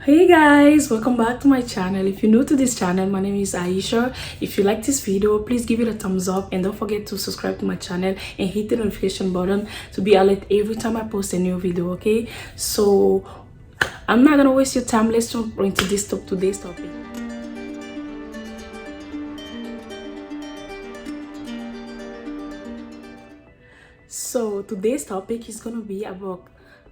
Hey guys, welcome back to my channel. If you're new to this channel, my name is Aisha. If you like this video, please give it a thumbs up and don't forget to subscribe to my channel and hit the notification button to be alert every time I post a new video. Okay, so I'm not gonna waste your time. Let's jump into today's topic. So today's topic is gonna be about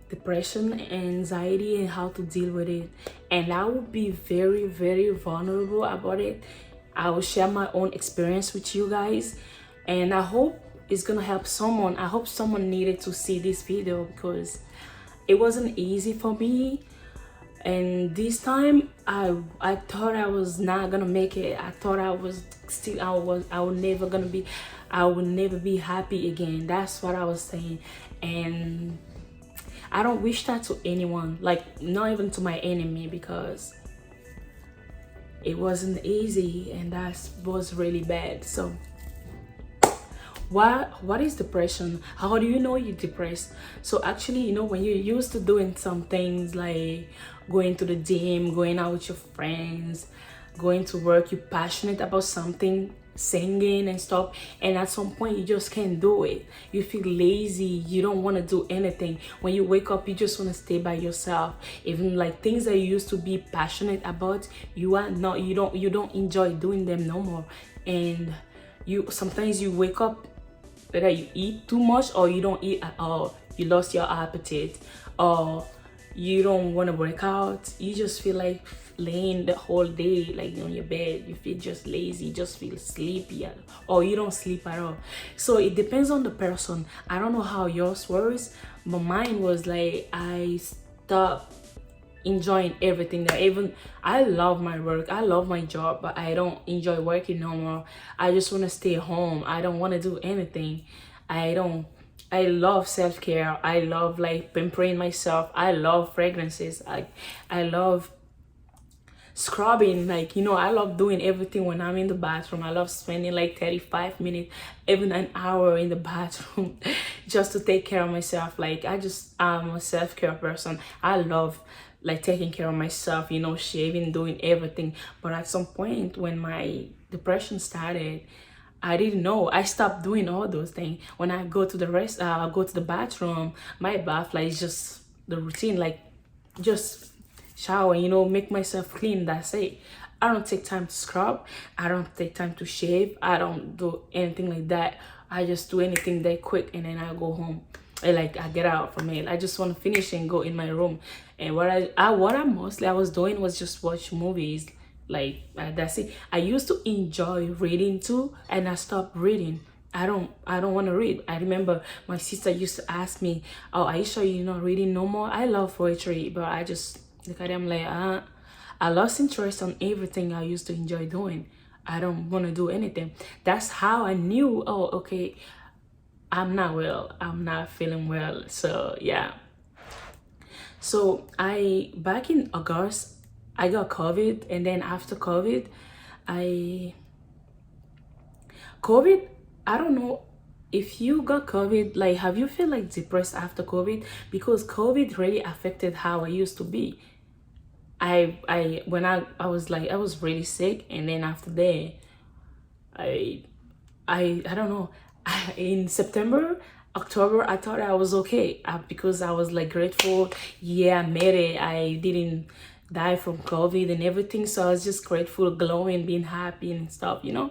depression and anxiety and how to deal with it. And I will be very vulnerable about it. I will share my own experience with you guys, and I hope it's gonna help someone. I hope someone needed to see this video because it wasn't easy for me, and this time I thought I was not gonna make it. I thought I was never gonna be, I would never be happy again. That's what I was saying. And I don't wish that to anyone, like not even to my enemy, because it wasn't easy and that was really bad. So what is depression? How do you know you're depressed? So actually, when you're used to doing some things like going to the gym, going out with your friends, going to work, you're passionate about something, singing and stuff, and at some point you just can't do it. You feel lazy, you don't want to do anything. When you wake up, you just want to stay by yourself. Even like things that you used to be passionate about, you don't enjoy doing them no more. And you sometimes you wake up, whether you eat too much or you don't eat at all, you lost your appetite, or you don't want to work out, you just feel like laying the whole day like on your bed, you feel just lazy, you just feel sleepy, or you don't sleep at all. So it depends on the person. I don't know how yours was, but mine was like I stopped enjoying everything. That even I love my work, I love my job, but I don't enjoy working no more. I just want to stay home, I don't want to do anything. I love self-care, I love like pampering myself, I love fragrances, I love scrubbing, like I love doing everything when I'm in the bathroom. I love spending like 35 minutes, even an hour in the bathroom just to take care of myself. Like I'm a self-care person. I love like taking care of myself, shaving, doing everything. But at some point when my depression started, I didn't know. I stopped doing all those things. When I go to go to the bathroom, my bath like is just the routine, like just shower, make myself clean. That's it. I don't take time to scrub. I don't take time to shave. I don't do anything like that. I just do anything that quick and then I go home. I get out from it. I just want to finish and go in my room. And what I was doing was just watch movies. That's it. I used to enjoy reading too, and I stopped reading. I don't want to read. I remember my sister used to ask me, "Oh, are you sure you're not reading no more?" I love poetry, but I just look at them like, I lost interest on everything I used to enjoy doing. I don't want to do anything. That's how I knew, oh, okay, I'm not well. I'm not feeling well. So yeah. So I back in August, I got COVID, and then after I COVID, I don't know if you got COVID, like have you feel like depressed after COVID? Because COVID really affected how I used to be. I was like I was really sick, and then after that I I don't know. In September, October, I thought I was okay, because I was like grateful. Yeah, I made it. I didn't die from COVID and everything. So I was just grateful, glowing, being happy and stuff. And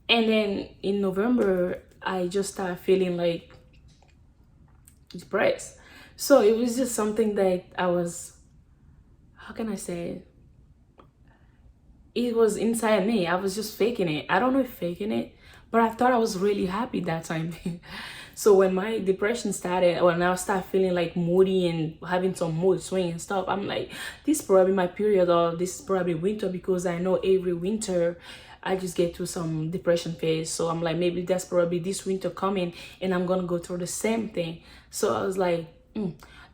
then in November, I just started feeling like depressed. So it was just something that I was, how can I say it? It was inside me. I was just faking it. I don't know if faking it, but I thought I was really happy that time. So when my depression started, when I started feeling like moody and having some mood swing and stuff, I'm like, this is probably my period, or this is probably winter, because I know every winter I just get to some depression phase. So I'm like, maybe that's probably this winter coming and I'm gonna go through the same thing. So I was like,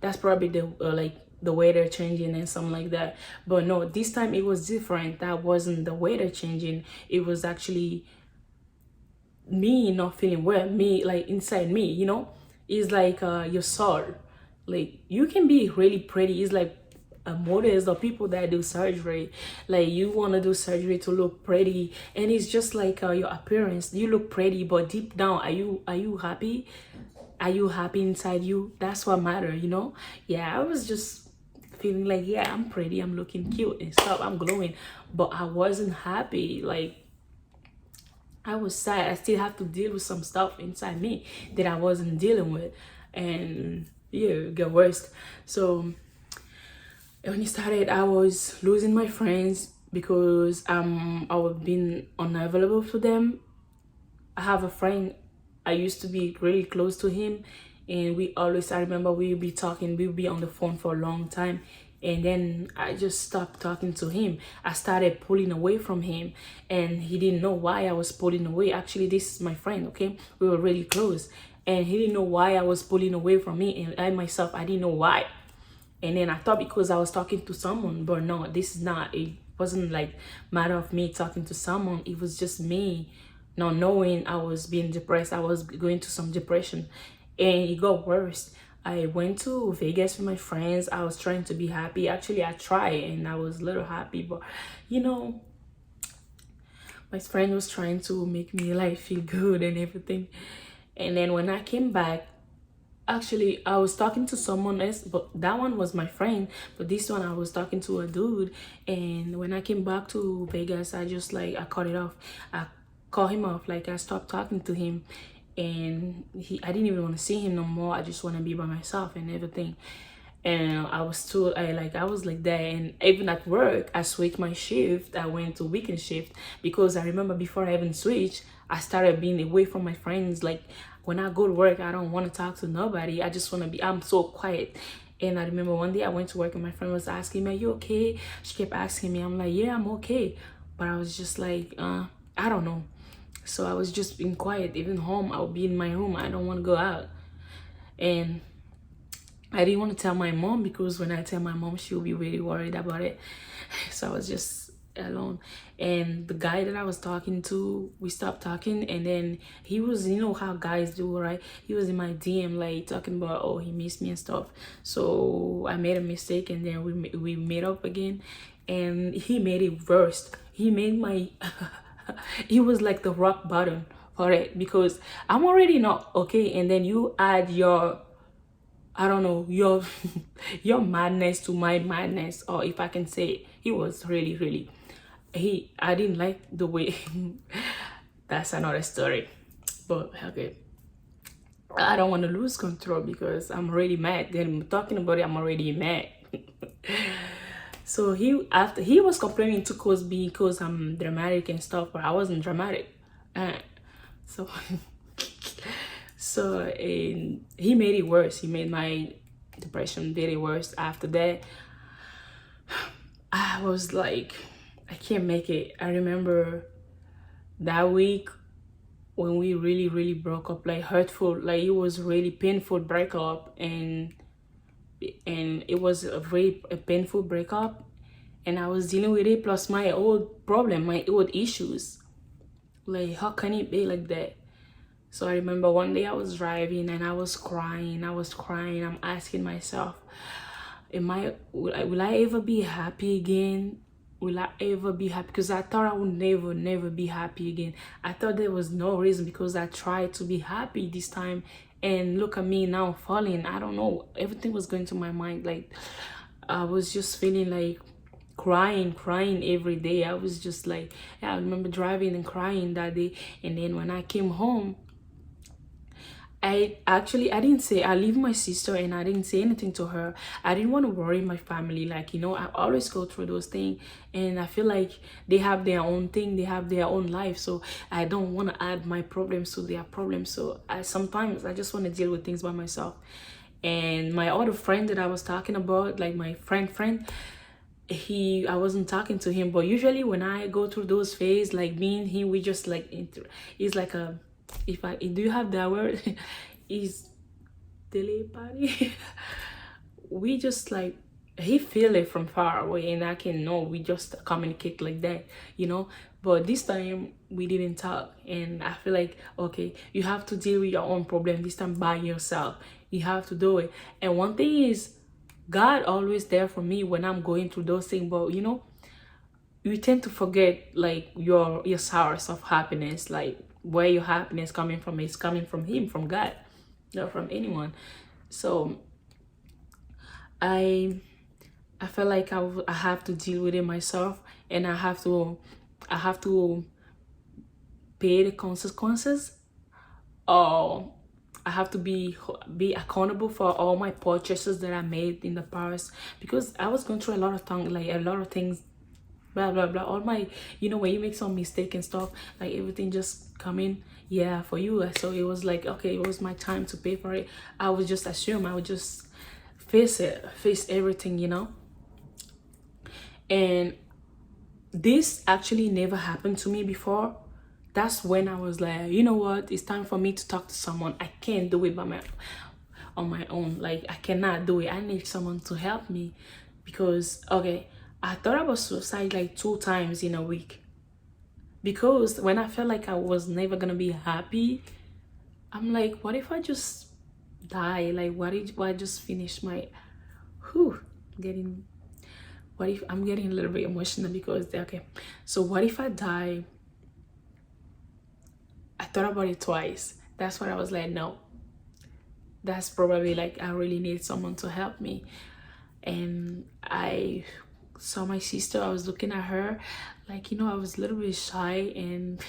that's probably the weather changing and something like that. But no, this time it was different. That wasn't the weather changing. It was actually me not feeling well, me like inside me. It's like your soul. Like you can be really pretty. It's like models or people that do surgery. Like you want to do surgery to look pretty, and it's just like your appearance. You look pretty, but deep down, are you happy? Are you happy inside you? That's what matter, you know. Yeah, I was just feeling like, yeah, I'm pretty, I'm looking cute and stuff, I'm glowing, but I wasn't happy. Like I was sad. I still have to deal with some stuff inside me that I wasn't dealing with, and yeah, it got worse. So when it started, I was losing my friends because I was being unavailable to them. I have a friend, I used to be really close to him, and we always, I remember we'd be talking, we'd be on the phone for a long time, and then I just stopped talking to him. I started pulling away from him, and he didn't know why I was pulling away. Actually, this is my friend, okay? We were really close, and he didn't know why I was pulling away from me, and I myself, I didn't know why. And then I thought because I was talking to someone, but no, this is not, it wasn't like matter of me talking to someone. It was just me not knowing I was being depressed. I was going to some depression, and it got worse. I went to Vegas with my friends. I was trying to be happy. Actually, I tried and I was a little happy, but you know, my friend was trying to make me like feel good and everything. And then when I came back, actually, I was talking to someone else, but that one was my friend. But this one, I was talking to a dude. And when I came back to Vegas, I just like, I cut it off. I cut him off. Like, I stopped talking to him. And I didn't even want to see him no more. I just want to be by myself and everything. And I was too, I was like that. And even at work, I switched my shift. I went to weekend shift because I remember before I even switched, I started being away from my friends. Like when I go to work, I don't want to talk to nobody. I just want to be, I'm so quiet. And I remember one day I went to work and my friend was asking me, "Are you okay?" She kept asking me. I'm like, "Yeah, I'm okay." But I was just like, I don't know. So I was just being quiet. Even home, I'll be in my room. I don't want to go out. And I didn't want to tell my mom because when I tell my mom, she'll be really worried about it. So I was just alone. And the guy that I was talking to, we stopped talking, and then he was, you know how guys do, right? He was in my DM like talking about, oh, he missed me and stuff. So I made a mistake, and then we made up again, and he made it worse. He made my it was like the rock bottom for it, because I'm already not okay, and then you add your, I don't know, your your madness to my madness, or if I can say it. He was really, really, I didn't like the way that's another story. But okay, I don't want to lose control because I'm already mad. Then talking about it, I'm already mad. So after he was complaining to Cosby because I'm dramatic and stuff, but I wasn't dramatic. So so and he made it worse. He made my depression very worse. After that, I was like, I can't make it. I remember that week when we really, really broke up, like hurtful, like it was really painful breakup, and it was a painful breakup, and I was dealing with it plus my old problem, my old issues. Like, how can it be like that? So I remember one day I was driving and I was crying. I'm asking myself, will I ever be happy again? Will I ever be happy? Because I thought I would never be happy again. I thought there was no reason, because I tried to be happy this time, and look at me now falling. I don't know. Everything was going to my mind. Like I was just feeling like crying every day. I was just like, yeah, I remember driving and crying that day. And then when I came home, I didn't say, I leave my sister and I didn't say anything to her. I didn't want to worry my family. Like, you know, I always go through those things, and I feel like they have their own thing, they have their own life. So I don't want to add my problems to their problems. So sometimes I just want to deal with things by myself. And my other friend that I was talking about, like my friend, I wasn't talking to him. But usually when I go through those phases, like me and him, we just like, it's like a, do you have that word? Is telepathy. We just like, he feel it from far away and I can know, we just communicate like that, you know. But this time we didn't talk, and I feel like, okay, you have to deal with your own problem this time by yourself. You have to do it. And one thing is, God always there for me when I'm going through those things. But you tend to forget like your source of happiness, like where your happiness coming from. Is coming from him, from God, not from anyone. So I I feel like I have to deal with it myself, and I have to pay the consequences, or I have to be accountable for all my purchases that I made in the past, because I was going through a lot of things, like a lot of things, blah blah blah. All my, when you make some mistake and stuff, like everything just come in, yeah, for you. So it was like, okay, it was my time to pay for it. I would just assume, I would just face everything, and this actually never happened to me before. That's when I was like, you know what, it's time for me to talk to someone. I can't do it on my own. Like, I cannot do it. I need someone to help me, because okay, I thought about suicide like 2 times in a week, because when I felt like I was never gonna be happy, I'm like, what if I just die? Like, what I just finish my whew, getting what if I'm getting a little bit emotional, because okay, so what if I die? I thought about it twice. That's what I was like, no, that's probably like I really need someone to help me. And I saw my sister. I was looking at her, like, I was a little bit shy, and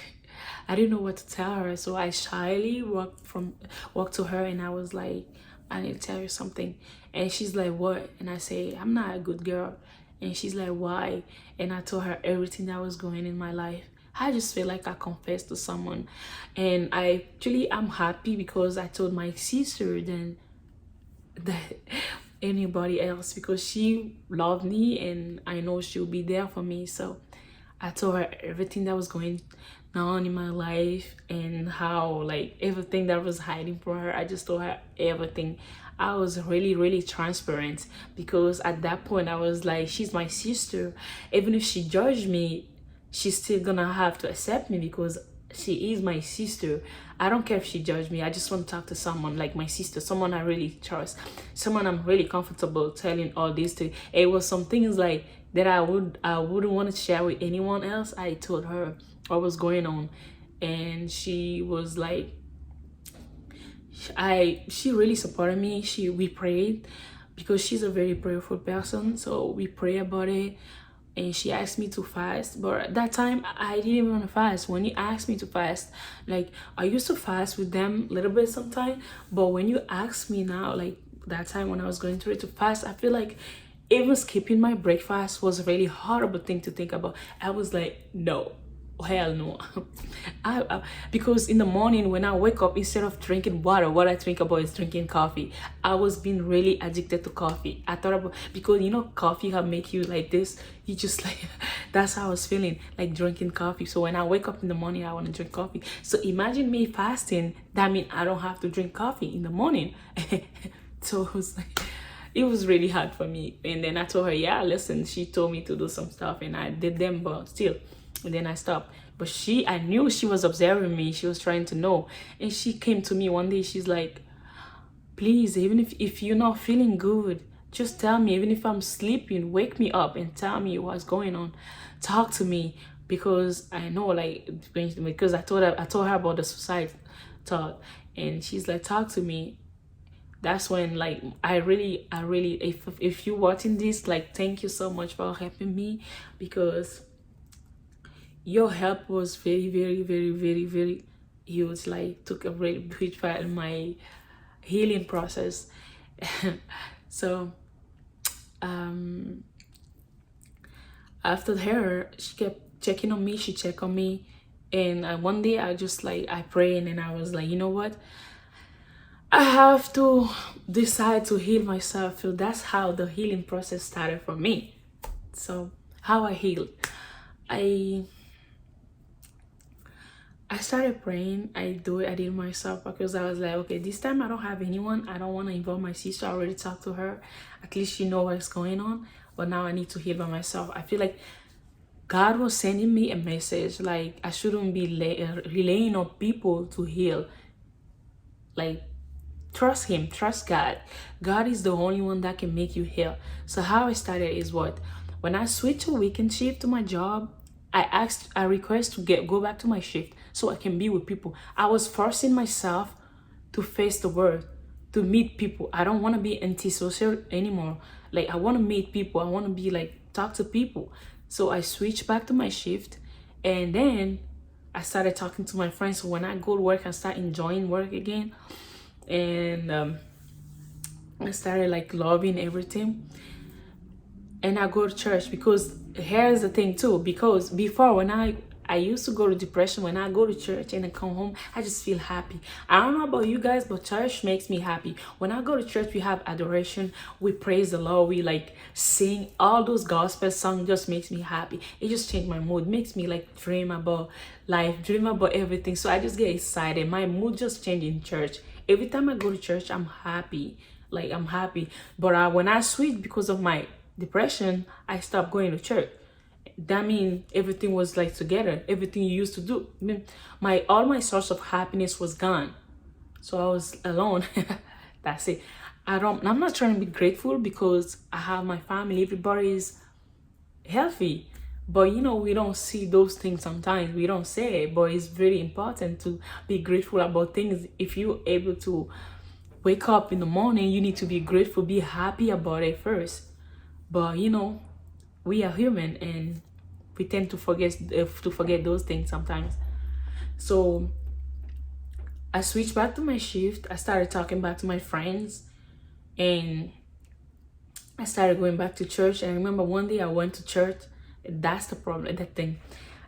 I didn't know what to tell her. So I shyly walked to her, and I was like, I need to tell you something. And she's like, what? And I say, I'm not a good girl. And she's like, why? And I told her everything that was going in my life. I just feel like I confessed to someone, and I'm happy, because I told my sister than that anybody else, because she loved me and I know she'll be there for me. So I told her everything that was going on in my life, and how, like, everything that was hiding from her. I just told her everything. I was really, really transparent, because at that point I was like, she's my sister. Even if she judged me, she's still gonna have to accept me, because she is my sister. I don't care if she judged me. I just want to talk to someone like my sister, someone I really trust, someone I'm really comfortable telling all this to. It was some things like that I wouldn't want to share with anyone else. I told her what was going on, and she was like, she really supported me. We prayed, because she's a very prayerful person. So we pray about it, and she asked me to fast. But at that time, I didn't even want to fast. When you asked me to fast, like, I used to fast with them a little bit sometimes, but when you ask me now, like that time when I was going through it, to fast, I feel like even skipping my breakfast was a really horrible thing to think about. I was like, no, hell no. Because in the morning when I wake up, instead of drinking water, what I think about is drinking coffee. I was being really addicted to coffee. I thought about, because coffee can make you like this, you just like that's how I was feeling, like drinking coffee. So when I wake up in the morning, I want to drink coffee. So imagine me fasting. That means I don't have to drink coffee in the morning. So it was like, it was really hard for me. And then I told her, yeah, listen, she told me to do some stuff, and I did them, but still. And then I stopped. But I knew she was observing me. She was trying to know. And she came to me one day. She's like, please, even if you're not feeling good, just tell me. Even if I'm sleeping, wake me up and tell me what's going on. Talk to me, because I know, like, because I told her about the suicide thought, and she's like, talk to me. That's when, like, I really, if you're watching this, like, thank you so much for helping me, because your help was very, very, very, very, very huge. Like, took a really huge part in my healing process. So after her, she kept checking on me. She checked on me, and one day I just, like, I prayed, and I was like, you know what, I have to decide to heal myself. So that's how the healing process started for me. So how I healed, I started praying. I did myself, because I was like, okay, this time I don't have anyone. I don't want to involve my sister. I already talked to her. At least she know what's going on. But now I need to heal by myself. I feel like God was sending me a message. Like, I shouldn't be relying on people to heal. Like, trust him, trust God. God is the only one that can make you heal. So how I started is what, when I switch a weekend shift to my job, I request to go back to my shift so I can be with people. I was forcing myself to face the world, to meet people. I don't want to be antisocial anymore. Like, I want to meet people. I want to be like, talk to people. So I switched back to my shift, and then I started talking to my friends. So when I go to work, I start enjoying work again, and I started like loving everything. And I go to church, because here's the thing too, because before, when I used to go to depression, when I go to church and I come home, I just feel happy. I don't know about you guys, but church makes me happy. When I go to church, we have adoration, we praise the Lord, we like sing all those gospel songs. Just makes me happy. It just changed my mood, makes me like dream about life, dream about everything. So I just get excited. My mood just changed in church. Every time I go to church, I'm happy. Like, I'm happy. But when I switch because of my depression, I stopped going to church. That means everything was like together. Everything you used to do, I mean, all my source of happiness was gone. So I was alone. That's it. I'm not trying to be grateful because I have my family. Everybody is healthy. But we don't see those things sometimes. We don't say it, but it's very important to be grateful about things. If you're able to wake up in the morning, you need to be grateful, be happy about it first. But we are human, and we tend to forget those things sometimes. So I switched back to my shift. I started talking back to my friends, and I started going back to church. And I remember one day I went to church. That's the problem, that thing.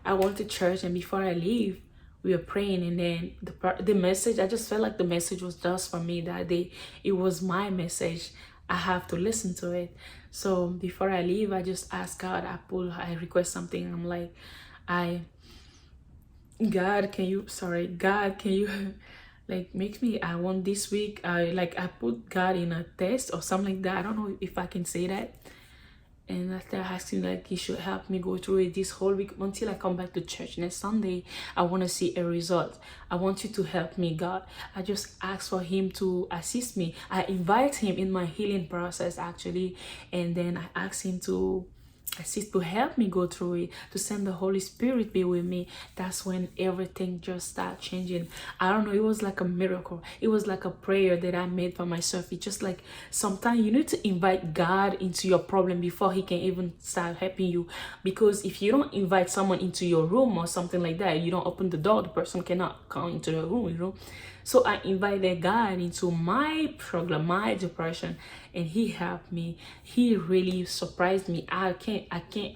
I went to church, and before I leave, we were praying, and then the message, I just felt like the message was just for me that day. It was my message. I have to listen to it. So before I leave, I just ask God. I request something. I'm like, God, can you like make me, I want this week, I put God in a test or something like that. I don't know if I can say that. And after I asked him, like, he should help me go through it this whole week until I come back to church next Sunday. I want to see a result. I want you to help me, God. I just ask for him to assist me. I invite him in my healing process, actually. And then I ask him to assist, to help me go through it, to send the Holy Spirit be with me. That's when everything just started changing. I don't know, it was like a miracle. It was like a prayer that I made for myself. It's just like, sometimes you need to invite God into your problem before he can even start helping you. Because if you don't invite someone into your room or something like that, you don't open the door, the person cannot come into the room. So I invited God into my problem, my depression, and he helped me. He really surprised me. I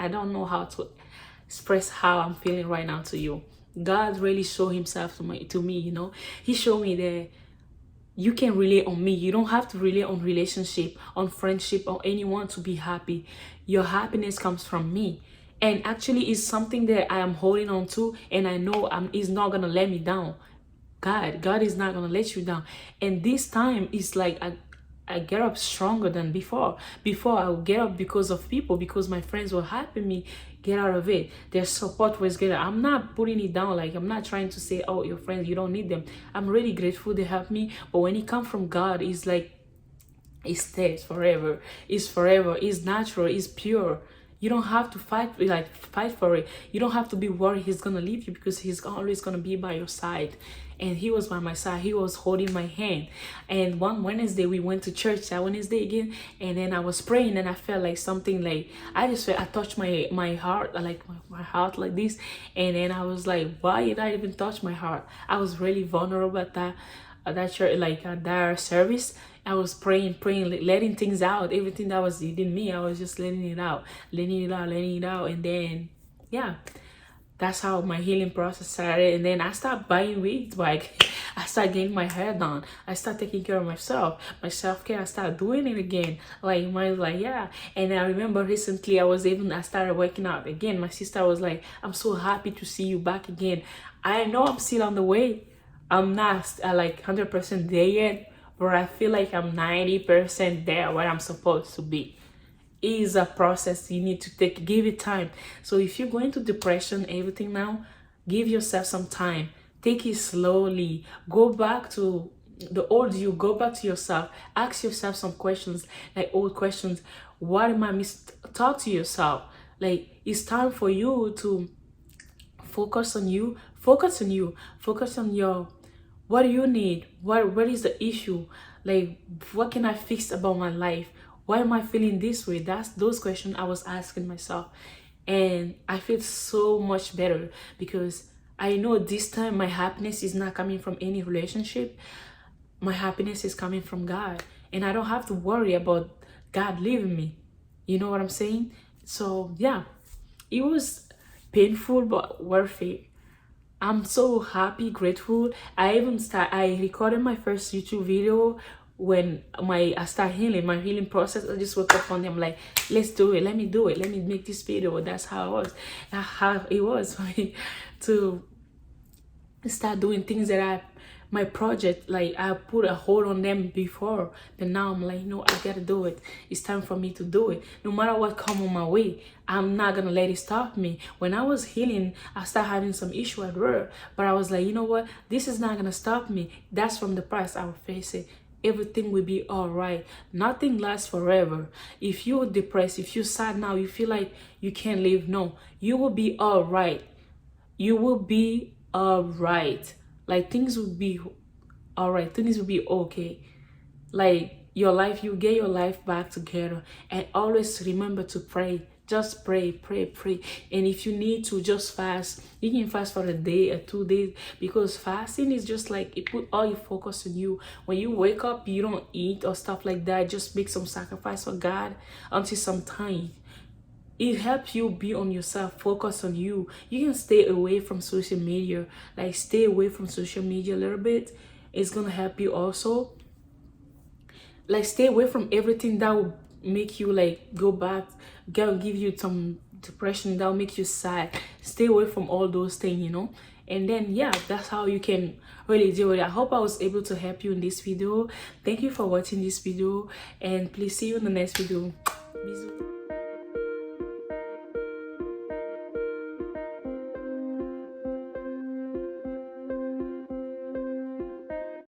don't know how to express how I'm feeling right now to you. God really showed himself to me. He showed me that you can rely on me. You don't have to rely on relationship, on friendship, or anyone to be happy. Your happiness comes from me. And actually, it's something that I am holding on to, and I know he's not going to let me down. God is not gonna let you down. And this time is like I get up stronger than before. Before I would get up because of people, because my friends were helping me get out of it. Their support was good. I'm not putting it down. Like, I'm not trying to say, oh, your friends, you don't need them. I'm really grateful they help me. But when it comes from God, it's like, it stays forever. It's forever. It's natural. It's pure. You don't have to fight for it. You don't have to be worried he's gonna leave you, because he's always gonna be by your side. And he was by my side. He was holding my hand. And one Wednesday we went to church, that Wednesday again, and then I was praying, and I felt like something, like I touched my heart, like my heart like this. And then I was like, why did I even touch my heart? I was really vulnerable at that church, like at that service. I was praying, letting things out. Everything that was within me, I was just letting it out. And then, yeah, that's how my healing process started. And then I started buying wigs. Like, I started getting my hair done. I started taking care of myself. My self-care, I started doing it again. Like, yeah. And I remember recently I started working out again. My sister was like, I'm so happy to see you back again. I know I'm still on the way. I'm not like 100% there yet, but I feel like I'm 90% there where I'm supposed to be. It is a process you need to give it time. So if you're going to depression, everything now, give yourself some time. Take it slowly. Go back to the old you, go back to yourself, ask yourself some questions, like old questions. What am I talk to yourself. Like, it's time for you to focus on you, focus on you, focus on your, what do you need, what is the issue, like what can I fix about my life, why am I feeling this way. That's those questions I was asking myself, and I feel so much better because I know this time my happiness is not coming from any relationship. My happiness is coming from God, and I don't have to worry about God leaving me. You know what I'm saying? So yeah, it was painful but worth it. I'm so happy, grateful. I recorded my first YouTube video when I start healing, my healing process. I just woke up on them like, let's do it, let me do it, let me make this video. That's how it was. That's how it was for me to start doing things that my project, like I put a hold on them before, but now I'm like, no, I gotta do it. It's time for me to do it. No matter what come on my way, I'm not gonna let it stop me. When I was healing, I started having some issue at work, but I was like, you know what, this is not gonna stop me. That's from the past. I will face it. Everything will be all right. Nothing lasts forever. If you're depressed, if you're sad now, you feel like you can't live, no, you will be all right. You will be all right. Like, things will be all right, things will be okay. Like, your life, you get your life back together. And always remember to pray. Just pray, pray, pray. And if you need to, just fast. You can fast for a day or 2 days, because fasting is just like, it put all your focus on you. When you wake up, you don't eat or stuff like that. Just make some sacrifice for God until some time. It helps you be on yourself, focus on you. You can stay away from social media, like stay away from social media a little bit. It's gonna help you also. Like, stay away from everything that will make you like go back, give you some depression, that will make you sad. Stay away from all those things, you know. And then yeah, that's how you can really deal with it. I hope I was able to help you in this video. Thank you for watching this video, and please see you in the next video. Bisous.